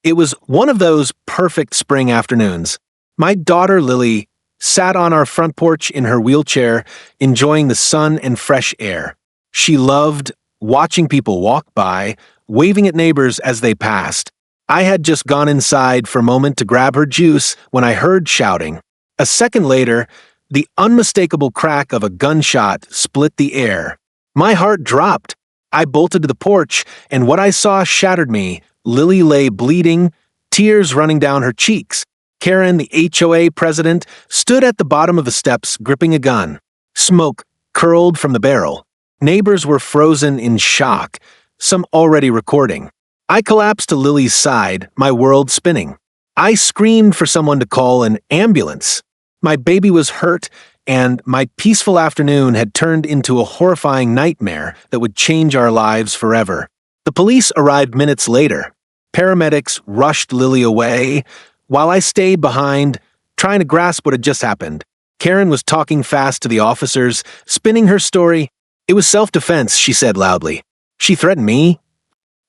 It was one of those perfect spring afternoons. My daughter Lily sat on our front porch in her wheelchair, enjoying the sun and fresh air. She loved watching people walk by, waving at neighbors as they passed. I had just gone inside for a moment to grab her juice when I heard shouting. A second later, the unmistakable crack of a gunshot split the air. My heart dropped. I bolted to the porch, and what I saw shattered me. Lily lay bleeding, tears running down her cheeks. Karen, the HOA president, stood at the bottom of the steps gripping a gun. Smoke curled from the barrel. Neighbors were frozen in shock, some already recording. I collapsed to Lily's side, my world spinning. I screamed for someone to call an ambulance. My baby was hurt, and my peaceful afternoon had turned into a horrifying nightmare that would change our lives forever. The police arrived minutes later. Paramedics rushed Lily away, while I stayed behind, trying to grasp what had just happened. Karen was talking fast to the officers, spinning her story. It was self-defense, she said loudly. She threatened me.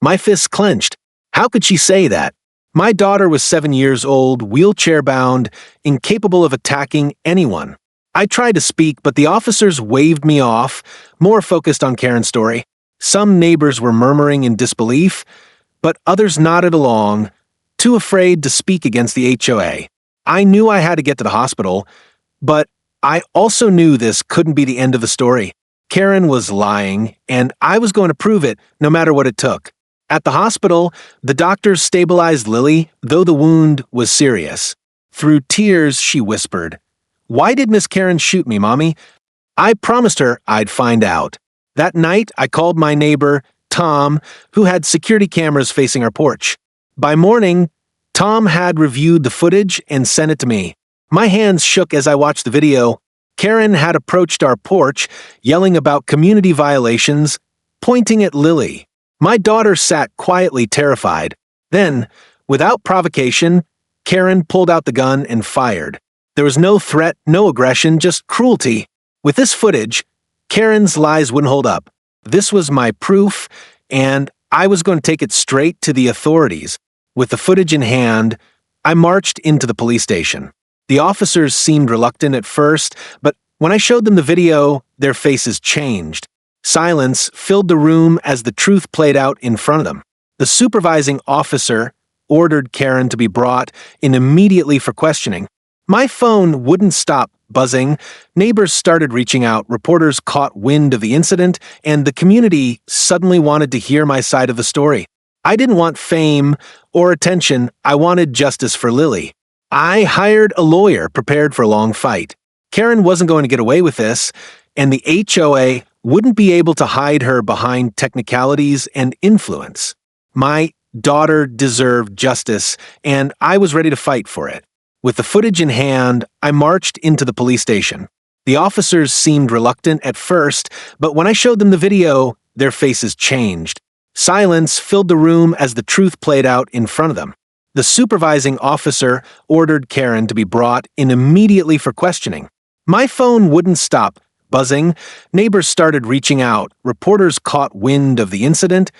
My fists clenched. How could she say that? My daughter was 7 years old, wheelchair-bound, incapable of attacking anyone. I tried to speak, but the officers waved me off, more focused on Karen's story. Some neighbors were murmuring in disbelief, but others nodded along, too afraid to speak against the HOA. I knew I had to get to the hospital, but I also knew this couldn't be the end of the story. Karen was lying, and I was going to prove it, no matter what it took. At the hospital, the doctors stabilized Lily, though the wound was serious. Through tears, she whispered, "Why did Miss Karen shoot me, Mommy?" I promised her I'd find out. That night, I called my neighbor, Tom, who had security cameras facing our porch. By morning, Tom had reviewed the footage and sent it to me. My hands shook as I watched the video. Karen had approached our porch, yelling about community violations, pointing at Lily. My daughter sat quietly terrified. Then, without provocation, Karen pulled out the gun and fired. There was no threat, no aggression, just cruelty. With this footage, Karen's lies wouldn't hold up. This was my proof, and I was going to take it straight to the authorities. With the footage in hand, I marched into the police station. The officers seemed reluctant at first, but when I showed them the video, their faces changed. Silence filled the room as the truth played out in front of them. The supervising officer ordered Karen to be brought in immediately for questioning. My phone wouldn't stop buzzing. Neighbors started reaching out, reporters caught wind of the incident, and the community suddenly wanted to hear my side of the story. I didn't want fame or attention, I wanted justice for Lily. I hired a lawyer prepared for a long fight. Karen wasn't going to get away with this, and the HOA wouldn't be able to hide her behind technicalities and influence. My daughter deserved justice, and I was ready to fight for it. With the footage in hand, I marched into the police station. The officers seemed reluctant at first, but when I showed them the video, their faces changed. Silence filled the room as the truth played out in front of them. The supervising officer ordered Karen to be brought in immediately for questioning. My phone wouldn't stop buzzing. Neighbors started reaching out, reporters caught wind of the incident,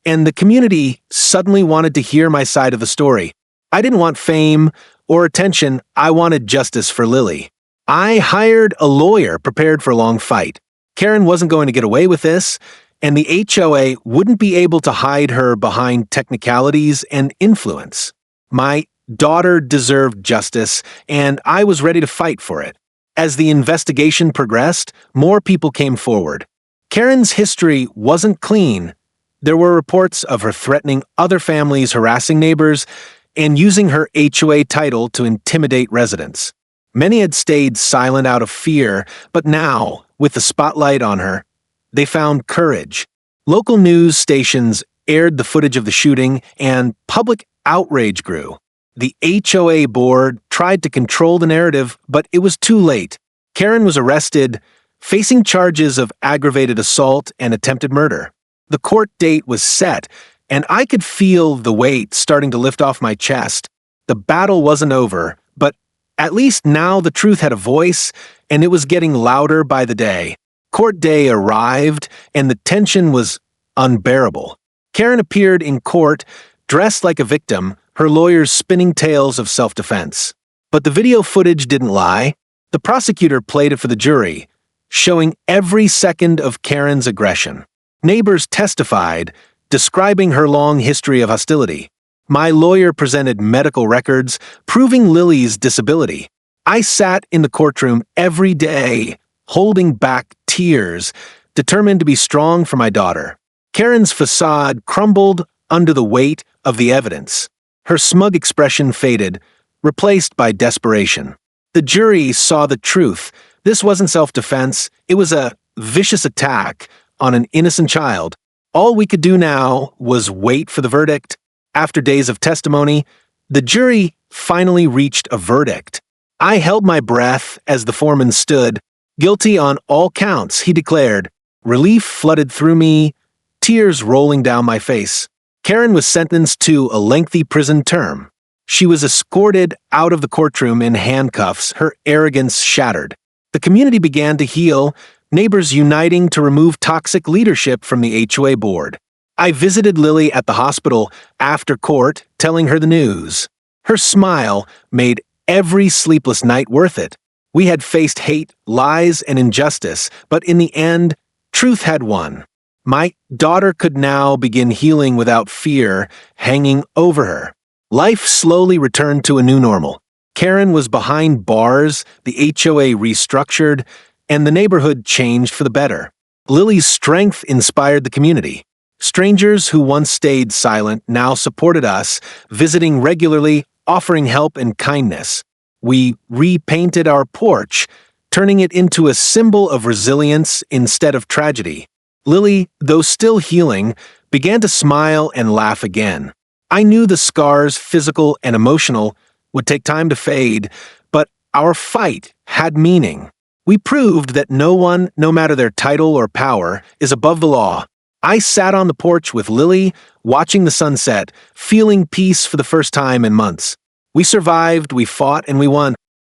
and the community suddenly wanted to hear my side of the story. I didn't want fame or attention, I wanted justice for Lily. I hired a lawyer prepared for a long fight. Karen wasn't going to get away with this, and the HOA wouldn't be able to hide her behind technicalities and influence. My daughter deserved justice, and I was ready to fight for it. As the investigation progressed, more people came forward. Karen's history wasn't clean. There were reports of her threatening other families, harassing neighbors, and using her HOA title to intimidate residents. Many had stayed silent out of fear, but now, with the spotlight on her, they found courage. Local news stations aired the footage of the shooting, and public outrage grew. The HOA board tried to control the narrative, but it was too late. Karen was arrested, facing charges of aggravated assault and attempted murder. The court date was set, and I could feel the weight starting to lift off my chest. The battle wasn't over, but at least now the truth had a voice, and it was getting louder by the day. Court day arrived, and the tension was unbearable. Karen appeared in court, dressed like a victim, her lawyers spinning tales of self-defense. But the video footage didn't lie. The prosecutor played it for the jury, showing every second of Karen's aggression. Neighbors testified, describing her long history of hostility. My lawyer presented medical records, proving Lily's disability. I sat in the courtroom every day, holding back tears, determined to be strong for my daughter. Karen's facade crumbled under the weight of the evidence. Her smug expression faded, replaced by desperation. The jury saw the truth. This wasn't self-defense, it was a vicious attack on an innocent child. All we could do now was wait for the verdict. After days of testimony, the jury finally reached a verdict. I held my breath as the foreman stood. Guilty on all counts, he declared. Relief flooded through me, tears rolling down my face. Karen was sentenced to a lengthy prison term. She was escorted out of the courtroom in handcuffs, her arrogance shattered. The community began to heal, neighbors uniting to remove toxic leadership from the HOA board. I visited Lily at the hospital after court, telling her the news. Her smile made every sleepless night worth it. We had faced hate, lies, and injustice, but in the end, truth had won. My daughter could now begin healing without fear hanging over her. Life slowly returned to a new normal. Karen was behind bars, the HOA restructured, and the neighborhood changed for the better. Lily's strength inspired the community. Strangers who once stayed silent now supported us, visiting regularly, offering help and kindness. We repainted our porch, turning it into a symbol of resilience instead of tragedy. Lily, though still healing, began to smile and laugh again. I knew the scars, physical and emotional, would take time to fade, but our fight had meaning. We proved that no one, no matter their title or power, is above the law. I sat on the porch with Lily, watching the sunset, feeling peace for the first time in months. We survived, we fought, and we won.